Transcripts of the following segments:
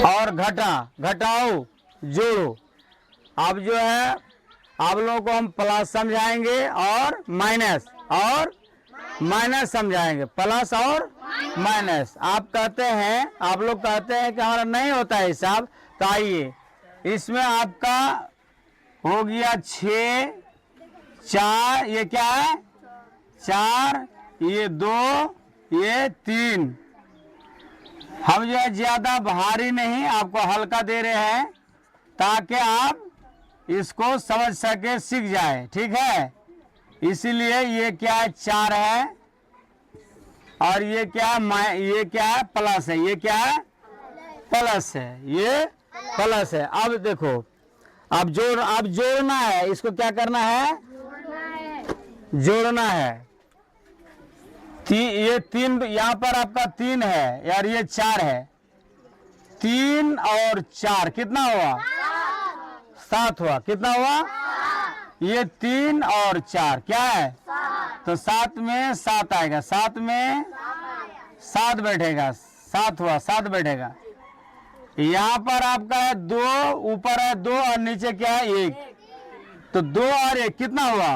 और घटाओ जोड़ो। अब जो है आप लोगों को हम प्लस समझाएंगे और माइनस समझाएंगे, प्लस और माइनस। आप लोग कहते हैं कि हमारा नहीं होता है हिसाब, तो आइए इसमें आपका हो गया 6, 4, ये क्या है 4, ये 2, ये 3। हम जो है ज्यादा भारी नहीं, आपको हल्का दे रहे हैं ताकि आप इसको समझ सके, सीख जाए, ठीक है। इसीलिए ये क्या है 4 है, और ये क्या है प्लस है, ये क्या है प्लस है, ये प्लस है। अब देखो अब जोड़ना है, इसको क्या करना है जोड़ना है। ये 3 यहाँ पर आपका 3 है यार, ये 4 है, 3 और 4 कितना हुआ 7 हुआ, कितना हुआ ये 3 और 4 क्या है, तो 7 में 7 आएगा, 7 में 7 बैठेगा, 7 हुआ, 7 बैठेगा। यहाँ पर आपका है 2, ऊपर है 2 और नीचे क्या है 1, तो 2 और 1 कितना हुआ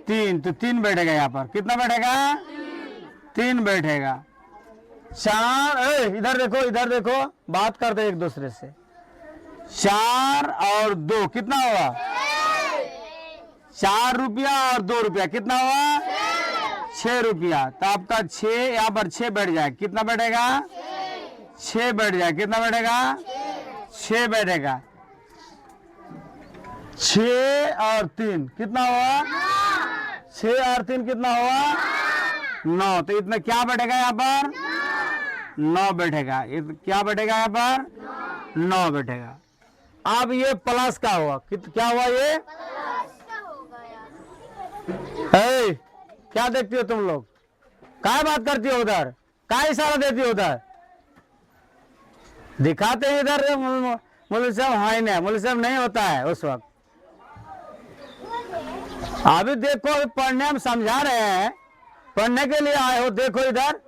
3, तो 3 बैठेगा। यहाँ पर कितना बैठेगा 3 बैठेगा। 4 इधर देखो बात करते एक दूसरे से। 4 और 2 कितना हुआ 4 रुपया और 2 रुपया कितना हुआ 6 रुपया। तो आपका 6 यहाँ पर 6 बैठ जाए, कितना बैठेगा 6 बैठ जाए, कितना बैठेगा 6 बैठेगा। 6 और 3 कितना हुआ 6 और 3 कितना हुआ 9, तो इतना क्या बैठेगा यहाँ पर 9 बैठेगा। क्या बैठेगा यहाँ पर 9 बैठेगा। अब ये प्लस का हुआ, क्या हुआ ये क्या देखती हो तुम लोग, क्या बात करती हो उधर, क्या इशारा देती हो उधर, दिखाते हैं इधर मौलवी साहब हाई नहीं, मौलवी साहब नहीं होता है उस वक्त। अभी देखो अभी पढ़ने हम समझा रहे हैं, पढ़ने के लिए आए हो, देखो इधर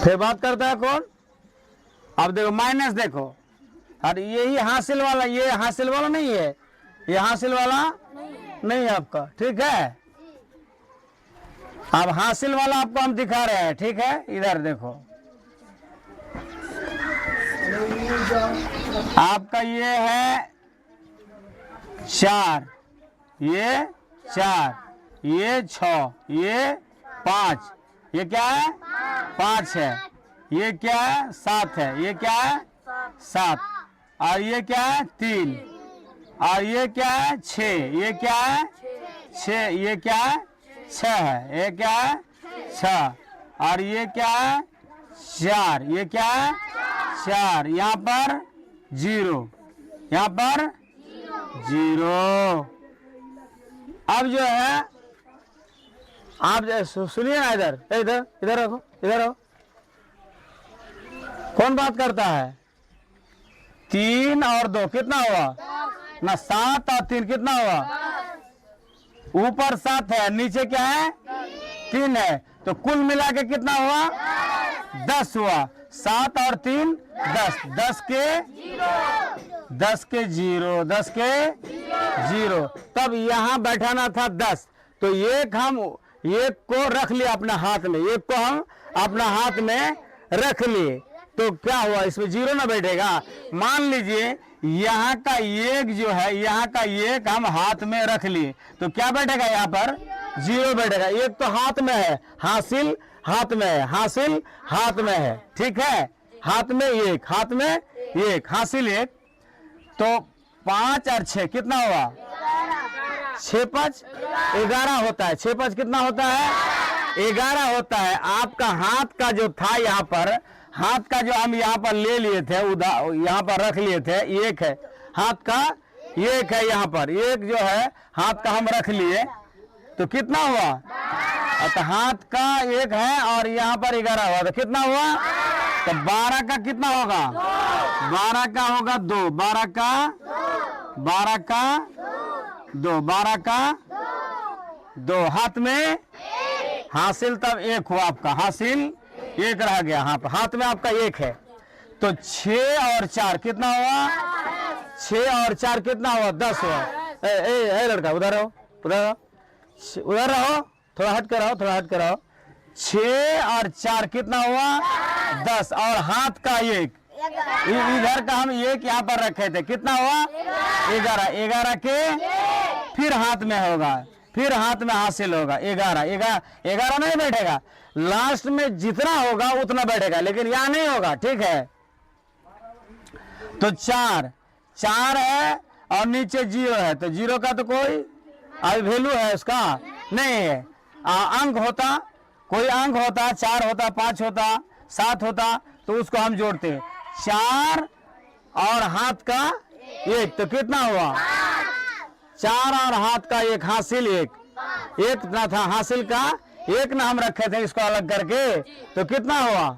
फिर बात करता है कौन। अब देखो माइनस देखो, और यही हासिल वाला, ये हासिल वाला नहीं है, ये हासिल वाला नहीं है आपका, ठीक है। अब हासिल वाला आपको हम दिखा रहे हैं, ठीक है। इधर देखो आपका ये है 4, ये 4, ये 6, ये 5, ये क्या है 5 है, ये क्या है 7 है, ये क्या है 7, और ये क्या है 3, और ये क्या है 6, ये क्या है 6, ये क्या है 6 है, ये क्या है 6, और ये क्या है 4, ये क्या है 4, यहाँ पर 0, यहाँ पर 0। अब जो है आप सुनिए ना, इधर इधर इधर रखो, इधर रखो। कौन बात करता है 3 और 2 कितना हुआ ना 7 और 3 कितना हुआ, ऊपर 7 है नीचे क्या है 3 है, तो कुल मिला के कितना हुआ 10 हुआ। 7 और 3 10, 10 के 0, 10 के 0। तब यहाँ बैठाना था 10, तो एक को रख लिया अपने हाथ में, एक को हम अपना हाथ में रख लिए, तो क्या हुआ इसमें 0 ना बैठेगा। मान लीजिए यहाँ का एक जो है, यहाँ का एक हम हाथ में रख लिए, तो क्या बैठेगा यहाँ पर 0 बैठेगा। एक तो हाथ में है, हासिल हाथ में है, हासिल हाथ में है, ठीक है। हाथ में एक, हाथ में एक, हासिल एक, तो 5 और 6 कितना हुआ 6 5 11 होता है। 6 5 कितना होता है 11 होता है। आपका हाथ का जो था यहाँ पर, हाथ का जो हम यहाँ पर ले लिए थे, यहाँ पर रख लिए थे, एक है हाथ का, एक है यहाँ पर, एक जो है हाथ का हम रख लिए, तो कितना हुआ, तो हाथ का एक है और यहाँ पर 11 हुआ, तो कितना हुआ, तो 12 का कितना होगा, 12 का होगा 2, 12 का 2, 12 का 2, हाथ में हासिल तब एक हुआ आपका, हासिल एक रह गया, हाँ हाथ में आपका एक है। तो 6 और 4 कितना हुआ? 6 और 4 कितना हुआ? 10 हुआ। ए लड़का उधर रहो, उधर रहो, थोड़ा हट कर रहो, थोड़ा हट कर रहो। 6 और 4 कितना हुआ? 10 और हाथ का एक, इधर का हम एक यहाँ पर रखे थे, कितना हुआ? 11। 11 के फिर हाथ में होगा, फिर हाथ में हासिल होगा 11। 11 नहीं बैठेगा, लास्ट में जितना होगा उतना बैठेगा, लेकिन यहाँ नहीं होगा, ठीक है। तो 4 है और नीचे 0 है, तो 0 का तो कोई अभी वैल्यू है उसका नहीं है। अंक होता, कोई अंक होता, 4 होता, 5 होता, 7 होता, तो उसको हम जोड़ते हैं। 4 और हाथ का एक, तो कितना हुआ? 4 और हाथ का एक, हासिल एक ना था, हासिल का एक ना हम रखे थे इसको अलग करके, तो कितना हुआ?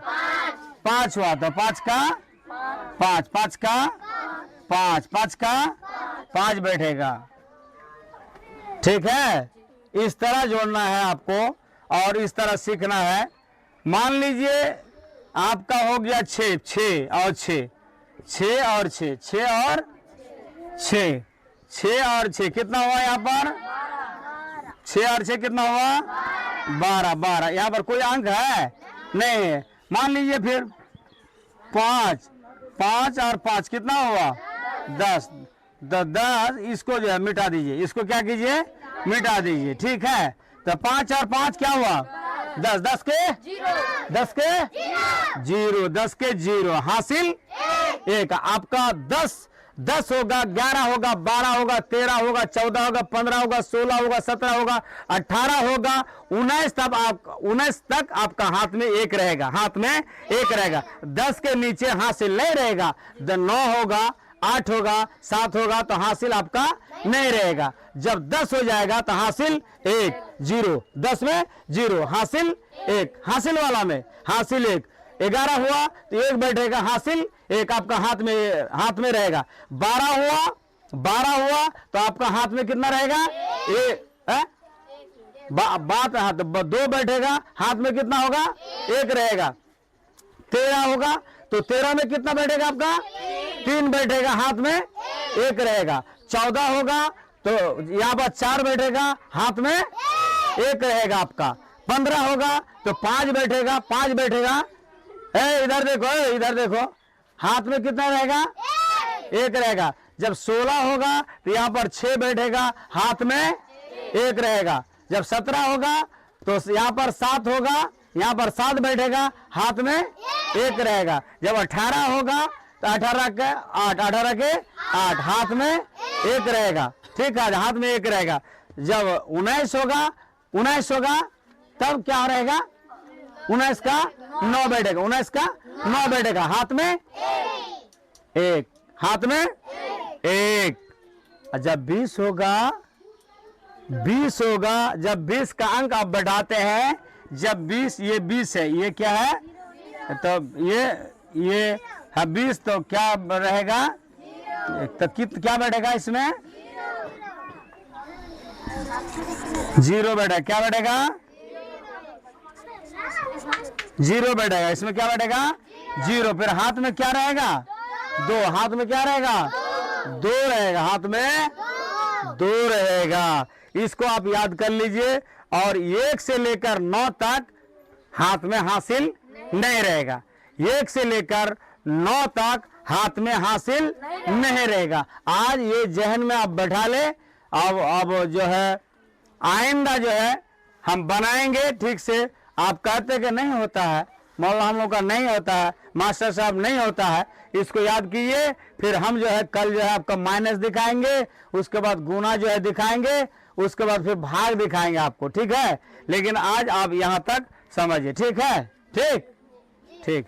5 हुआ। तो 5 का 5, 5 का 5, 5 का 5 बैठेगा, ठीक है। इस तरह जोड़ना है आपको और इस तरह सीखना है। मान लीजिए आपका हो गया 6, 6 और 6, 6 और 6, 6 और 6, 6 और 6 कितना हुआ यहाँ पर? 6 और 6 कितना हुआ? 12। 12 यहाँ पर कोई अंक है नहीं है। मान लीजिए फिर 5, 5 और 5 कितना हुआ? 10। 10 इसको जो है मिटा दीजिए, इसको क्या कीजिए? मिटा दीजिए, ठीक है। तो 5 और 5 क्या हुआ? 10। 10 के 0, 10 के 0, हासिल एक। आपका 10 होगा, 11 होगा, 12 होगा, 13 होगा, 14 होगा, 15 होगा, 16 होगा, 17 होगा, 18 होगा, 19 तक आपका हाथ में एक रहेगा, हाथ में एक रहेगा। 10 के नीचे हासिल नहीं रहेगा। 9 होगा, 8 होगा, 7 होगा, तो हासिल आपका नहीं रहेगा। जब 10 हो जाएगा तो हासिल 1, 0, 10 में 0, हासिल 1, हासिल वाला में हासिल 1। 11 हुआ तो 1 बैठेगा, हासिल 1 आपका हाथ में रहेगा। 12 हुआ तो आपका हाथ में कितना रहेगा? 2 बैठेगा, हाथ में कितना होगा? 1 रहेगा। 13 होगा तो 13 में कितना बैठेगा आपका? 3 बैठेगा, हाथ में 1 रहेगा। 14 होगा तो यहाँ पर 4 बैठेगा, हाथ में 1 रहेगा आपका। 15 होगा तो 5 बैठेगा, 5 बैठेगा। इधर देखो, इधर देखो, हाथ में कितना रहेगा? 1 रहेगा। जब 16 होगा तो यहाँ पर 6 बैठेगा, हाथ में 1 रहेगा। जब 17 होगा तो यहाँ पर 7 होगा, यहाँ पर 7 बैठेगा, हाथ में 1 रहेगा। जब 18 होगा तो 18 के 8, हाथ में 1 रहेगा, ठीक है, हाथ में 1 रहेगा। जब 19 होगा तब क्या रहेगा? 19 का 9 बैठेगा, 19 का 9 बैठेगा, हाथ में 1, हाथ में 1। जब 20 होगा, जब 20 का अंक आप बढ़ाते हैं, जब 20, ये 20 है, ये क्या है? तो ये है 20, तो क्या रहेगा? तो क्या बैठेगा इसमें? 0 बैठेगा। क्या बैठेगा? 0 बैठेगा। इसमें क्या बैठेगा? 0। फिर हाथ में क्या रहेगा? 2। हाथ में क्या रहेगा? 2 रहेगा, हाथ में 2 रहेगा। इसको आप याद कर लीजिए। और 1 से लेकर 9 तक हाथ में हासिल नहीं रहेगा। 1 से लेकर 9 तक हाथ में हासिल नहीं रहेगा। आज ये जहन में आप बैठा ले। अब जो है आइंदा जो है हम बनाएंगे ठीक से। आप कहते कि नहीं होता है, मौला हम लोग का नहीं होता है, मास्टर साहब नहीं होता है, इसको याद कीजिए। फिर हम जो है कल जो है आपका माइनस दिखाएंगे, उसके बाद गुना जो है दिखाएंगे, उसके बाद फिर भाग दिखाएंगे आपको, ठीक है। लेकिन आज आप यहाँ तक समझिए, ठीक है, ठीक।